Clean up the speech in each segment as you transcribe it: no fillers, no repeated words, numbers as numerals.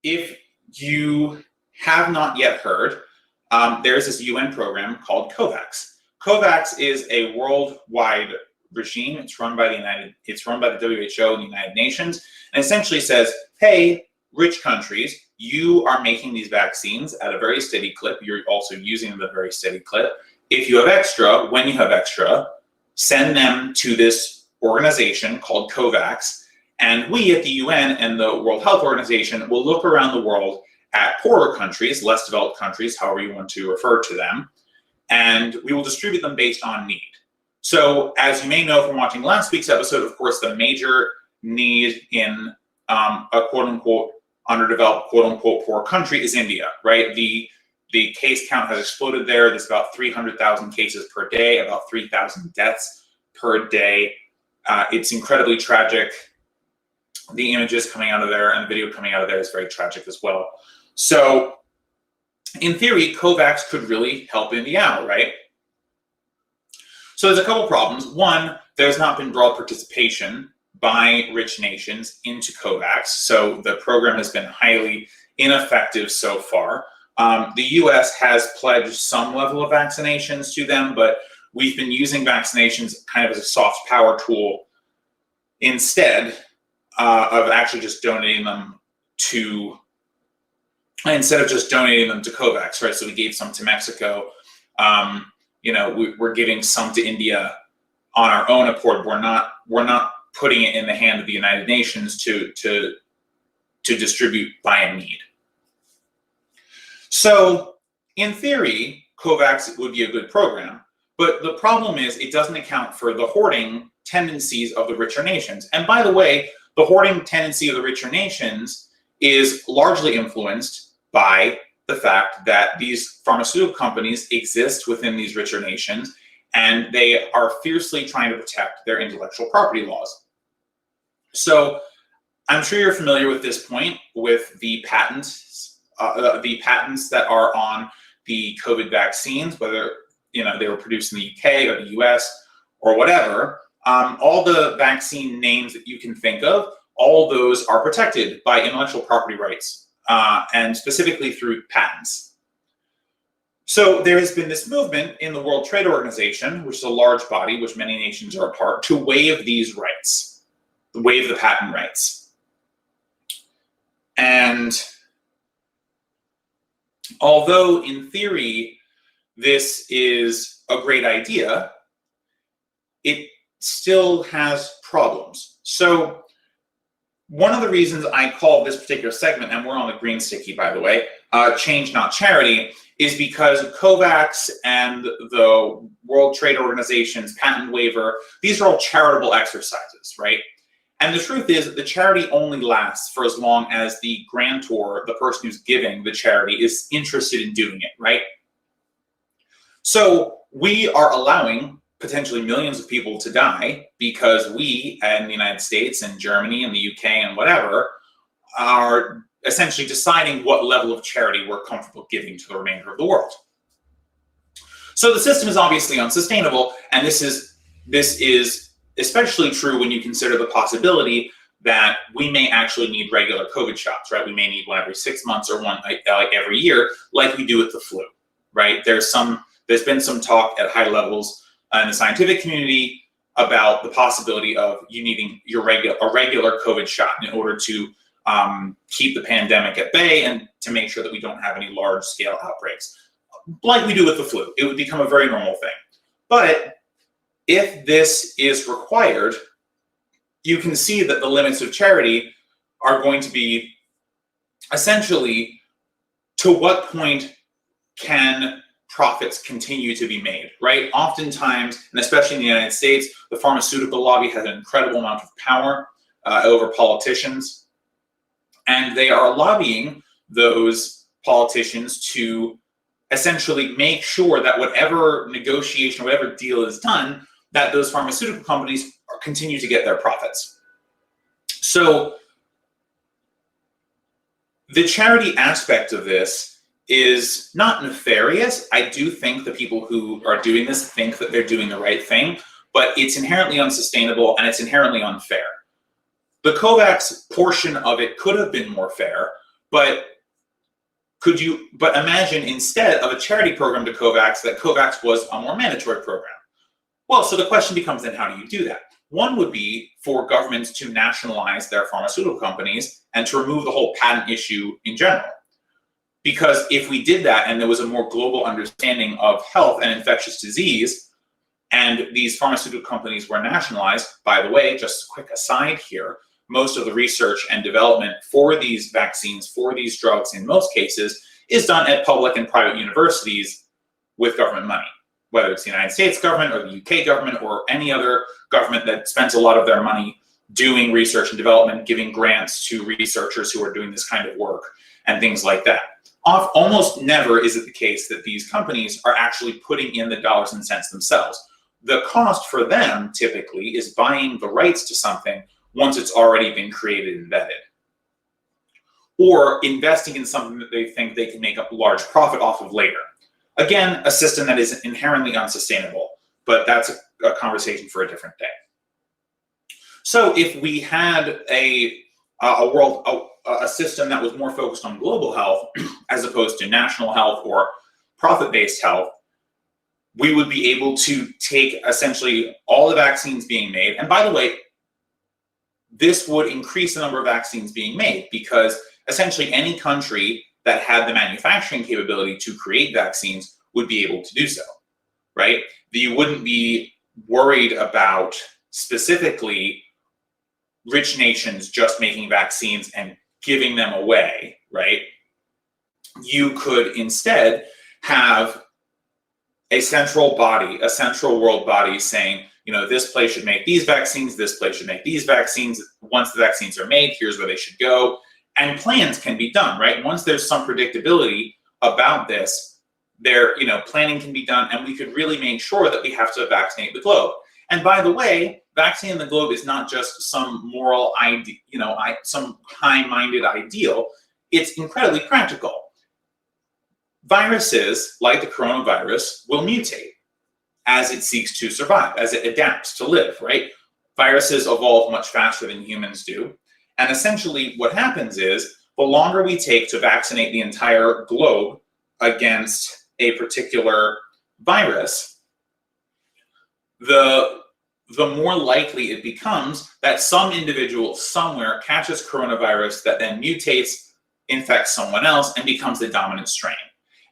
If you have not yet heard, there's this UN program called COVAX. COVAX is a worldwide regime. It's run by the WHO and the United Nations, and essentially says, hey, rich countries, you are making these vaccines at a very steady clip. You're also using them at a very steady clip. If you have extra, when you have extra, send them to this organization called COVAX. And we at the UN and the World Health Organization will look around the world at poorer countries, less developed countries, however you want to refer to them, and we will distribute them based on need. So as you may know from watching last week's episode, of course, the major need in a quote-unquote underdeveloped, quote-unquote poor country is India, right? The case count has exploded there. There's about 300,000 cases per day, about 3,000 deaths per day. It's incredibly tragic. The images coming out of there and the video coming out of there is very tragic as well. So in theory, COVAX could really help India out, right? So there's a couple problems. One, there's not been broad participation by rich nations into COVAX. So the program has been highly ineffective so far. The US has pledged some level of vaccinations to them, but we've been using vaccinations kind of as a soft power tool instead of actually just donating them to, instead of just donating them to COVAX, right? So we gave some to Mexico. We're giving some to India on our own accord. We're not putting it in the hand of the United Nations to distribute by need. So in theory, COVAX would be a good program, but the problem is it doesn't account for the hoarding tendencies of the richer nations. And by the way, the hoarding tendency of the richer nations is largely influenced by the fact that these pharmaceutical companies exist within these richer nations, and they are fiercely trying to protect their intellectual property laws. So I'm sure you're familiar with this point with the patents that are on the COVID vaccines, whether they were produced in the UK or the US or whatever. All the vaccine names that you can think of, all those are protected by intellectual property rights, and specifically through patents. So there has been this movement in the World Trade Organization, which is a large body, which many nations are a part, to waive these rights, waive the patent rights. And although in theory this is a great idea, it still has problems. So one of the reasons I call this particular segment, and we're on the green sticky, by the way, Change Not Charity, is because COVAX and the World Trade Organization's patent waiver, these are all charitable exercises, right? And the truth is that the charity only lasts for as long as the grantor, the person who's giving the charity, is interested in doing it, right? So we are allowing potentially millions of people to die because we, in the United States and Germany and the UK and whatever, are essentially deciding what level of charity we're comfortable giving to the remainder of the world. So the system is obviously unsustainable, and this is especially true when you consider the possibility that we may actually need regular COVID shots, right? We may need one every 6 months or one like every year, like we do with the flu, right? There's been some talk at high levels in the scientific community about the possibility of you needing a regular COVID shot in order to keep the pandemic at bay and to make sure that we don't have any large-scale outbreaks. Like we do with the flu, it would become a very normal thing. But if this is required, you can see that the limits of charity are going to be essentially, to what point can profits continue to be made, right? Oftentimes, and especially in the United States, the pharmaceutical lobby has an incredible amount of power over politicians, and they are lobbying those politicians to essentially make sure that whatever negotiation, whatever deal is done, that those pharmaceutical companies continue to get their profits. So the charity aspect of this is not nefarious. I do think the people who are doing this think that they're doing the right thing, but it's inherently unsustainable and it's inherently unfair. The COVAX portion of it could have been more fair, But imagine instead of a charity program to COVAX, that COVAX was a more mandatory program. Well, so the question becomes then, how do you do that? One would be for governments to nationalize their pharmaceutical companies and to remove the whole patent issue in general. Because if we did that and there was a more global understanding of health and infectious disease, and these pharmaceutical companies were nationalized, by the way, just a quick aside here, most of the research and development for these vaccines, for these drugs in most cases, is done at public and private universities with government money, whether it's the United States government or the UK government or any other government that spends a lot of their money doing research and development, giving grants to researchers who are doing this kind of work and things like that. Almost never is it the case that these companies are actually putting in the dollars and cents themselves. The cost for them typically is buying the rights to something once it's already been created and vetted, or investing in something that they think they can make a large profit off of later. Again, a system that is inherently unsustainable, but that's a conversation for a different day. So if we had a system that was more focused on global health as opposed to national health or profit-based health, we would be able to take essentially all the vaccines being made. And by the way, this would increase the number of vaccines being made, because essentially any country that had the manufacturing capability to create vaccines would be able to do so, right? You wouldn't be worried about specifically rich nations just making vaccines and giving them away, right? You could instead have a central body, a central world body saying, you know, this place should make these vaccines, this place should make these vaccines. Once the vaccines are made, here's where they should go. And plans can be done, right? Once there's some predictability about this, planning can be done, and we could really make sure that we have to vaccinate the globe. And by the way, vaccinating the globe is not just some moral idea, some high-minded ideal. It's incredibly practical. Viruses, like the coronavirus, will mutate as it seeks to survive, as it adapts to live, right? Viruses evolve much faster than humans do. And essentially what happens is, the longer we take to vaccinate the entire globe against a particular virus, the more likely it becomes that some individual somewhere catches coronavirus that then mutates, infects someone else, and becomes the dominant strain.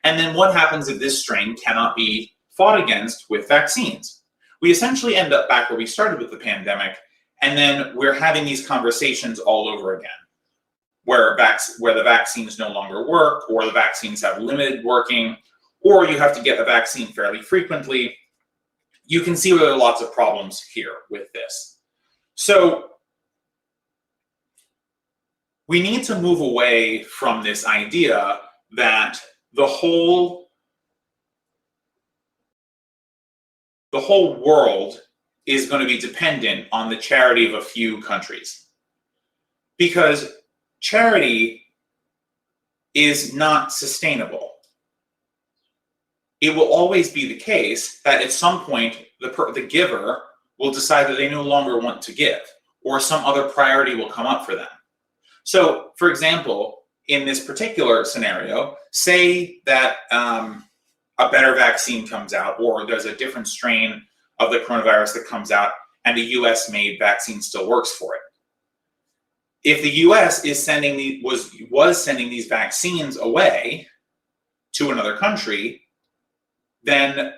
And then what happens if this strain cannot be fought against with vaccines? We essentially end up back where we started with the pandemic, and then we're having these conversations all over again, where the vaccines no longer work, or the vaccines have limited working, or you have to get the vaccine fairly frequently. You can see there are lots of problems here with this. So we need to move away from this idea that the whole world is going to be dependent on the charity of a few countries. Because charity is not sustainable. It will always be the case that at some point the giver will decide that they no longer want to give, or some other priority will come up for them. So, for example, in this particular scenario, say that a better vaccine comes out, or there's a different strain of the coronavirus that comes out, and the US-made vaccine still works for it. If the US was sending these vaccines away to another country, then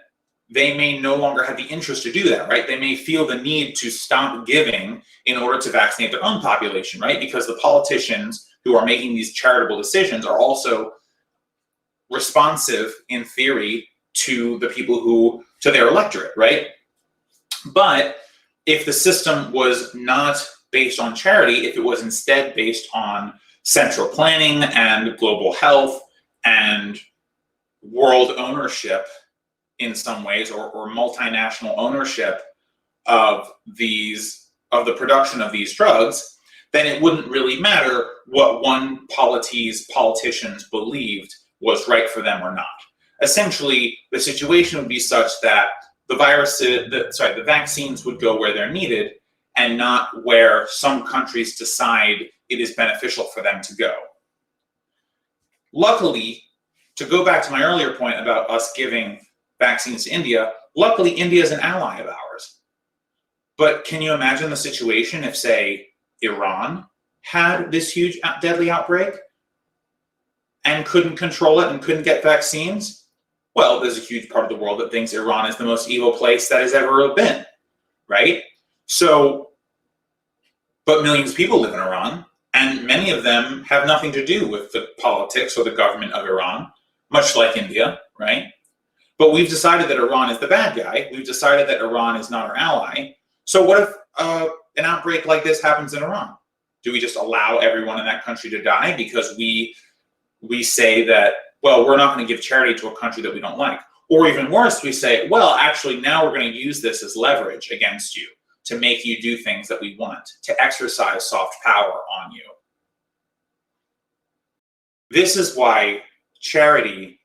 they may no longer have the interest to do that, right? They may feel the need to stop giving in order to vaccinate their own population, right? Because the politicians who are making these charitable decisions are also responsive, in theory, to the people to their electorate, right? But if the system was not based on charity, if it was instead based on central planning and global health and world ownership in some ways, or multinational ownership of the production of these drugs, then it wouldn't really matter what one politicians believed was right for them or not. Essentially, the situation would be such that the vaccines would go where they're needed, and not where some countries decide it is beneficial for them to go. Luckily, to go back to my earlier point about us giving vaccines to India, luckily India is an ally of ours. But can you imagine the situation if, say, Iran had this huge deadly outbreak and couldn't control it and couldn't get vaccines? Well, there's a huge part of the world that thinks Iran is the most evil place that has ever been, right? So, but millions of people live in Iran, and many of them have nothing to do with the politics or the government of Iran, much like India, right? But we've decided that Iran is the bad guy. We've decided that Iran is not our ally. So what if an outbreak like this happens in Iran? Do we just allow everyone in that country to die because we say that, well, we're not going to give charity to a country that we don't like? Or even worse, we say, well, actually, now we're going to use this as leverage against you to make you do things that we want, to exercise soft power on you. This is why charity,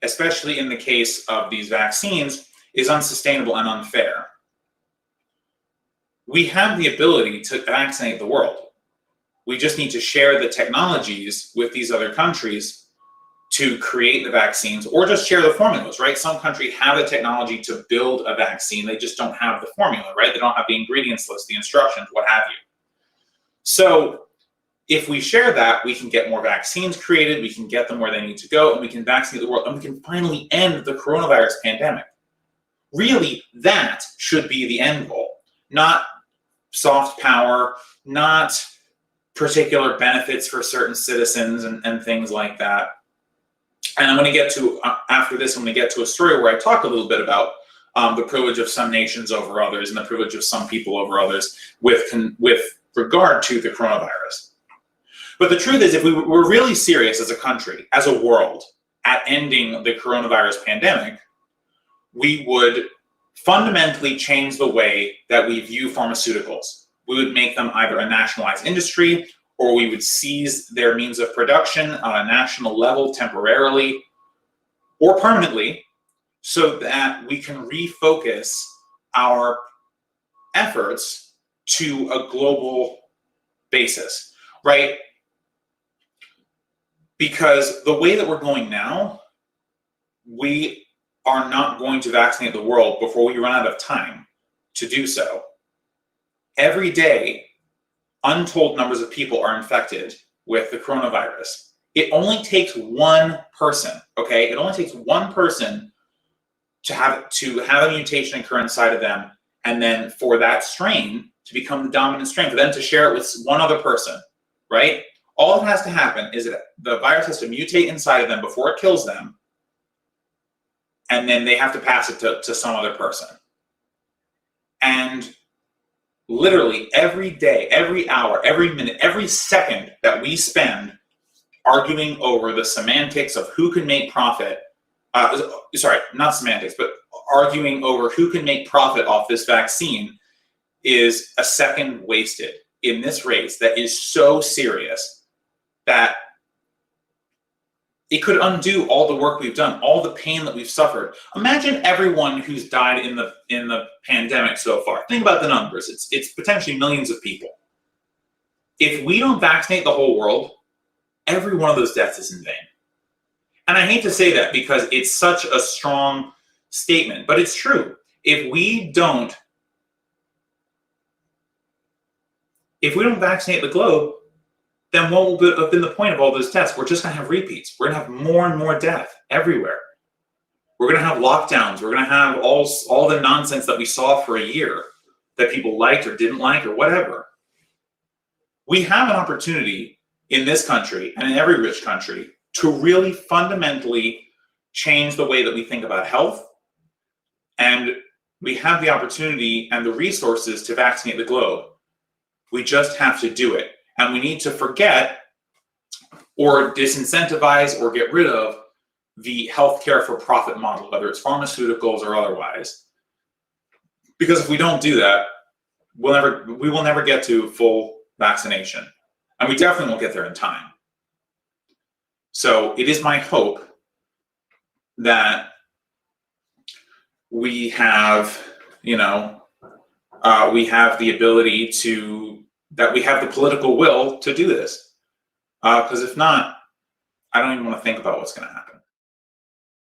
especially in the case of these vaccines, is unsustainable and unfair. We have the ability to vaccinate the world. We just need to share the technologies with these other countries to create the vaccines, or just share the formulas, right? Some countries have the technology to build a vaccine, they just don't have the formula, right? They don't have the ingredients list, the instructions, what have you. So if we share that, we can get more vaccines created, we can get them where they need to go, and we can vaccinate the world, and we can finally end the coronavirus pandemic. Really, that should be the end goal, not soft power, not particular benefits for certain citizens and things like that. And I'm going to get to, after this, I'm going to get to a story where I talk a little bit about the privilege of some nations over others and the privilege of some people over others with regard to the coronavirus. But the truth is, if we were really serious as a country, as a world, at ending the coronavirus pandemic, we would fundamentally change the way that we view pharmaceuticals. We would make them either a nationalized industry, or we would seize their means of production on a national level temporarily or permanently, so that we can refocus our efforts to a global basis, right? Because the way that we're going now, we are not going to vaccinate the world before we run out of time to do so. Every day, untold numbers of people are infected with the coronavirus. It only takes one person, okay? It only takes one person to have a mutation occur inside of them, and then for that strain to become the dominant strain, for them to share it with one other person, right? All that has to happen is that the virus has to mutate inside of them before it kills them, and then they have to pass it to some other person. And literally every day, every hour, every minute, every second that we spend arguing over the semantics of who can make profit, sorry, not semantics, but arguing over who can make profit off this vaccine is a second wasted in this race that is so serious that it could undo all the work we've done, all the pain that we've suffered. Imagine everyone who's died in the pandemic so far. Think about the numbers. It's potentially millions of people. If we don't vaccinate the whole world, every one of those deaths is in vain. And I hate to say that because it's such a strong statement, but it's true. If we don't vaccinate the globe, then what will have been the point of all those tests? We're just going to have repeats. We're going to have more and more death everywhere. We're going to have lockdowns. We're going to have all the nonsense that we saw for a year that people liked or didn't like or whatever. We have an opportunity in this country and in every rich country to really fundamentally change the way that we think about health. And we have the opportunity and the resources to vaccinate the globe. We just have to do it. And we need to forget or disincentivize or get rid of the healthcare for profit model, whether it's pharmaceuticals or otherwise. Because if we don't do that, we will never get to full vaccination. And we definitely won't get there in time. So it is my hope that we have, we have the ability that we have the political will to do this. Because if not, I don't even want to think about what's going to happen.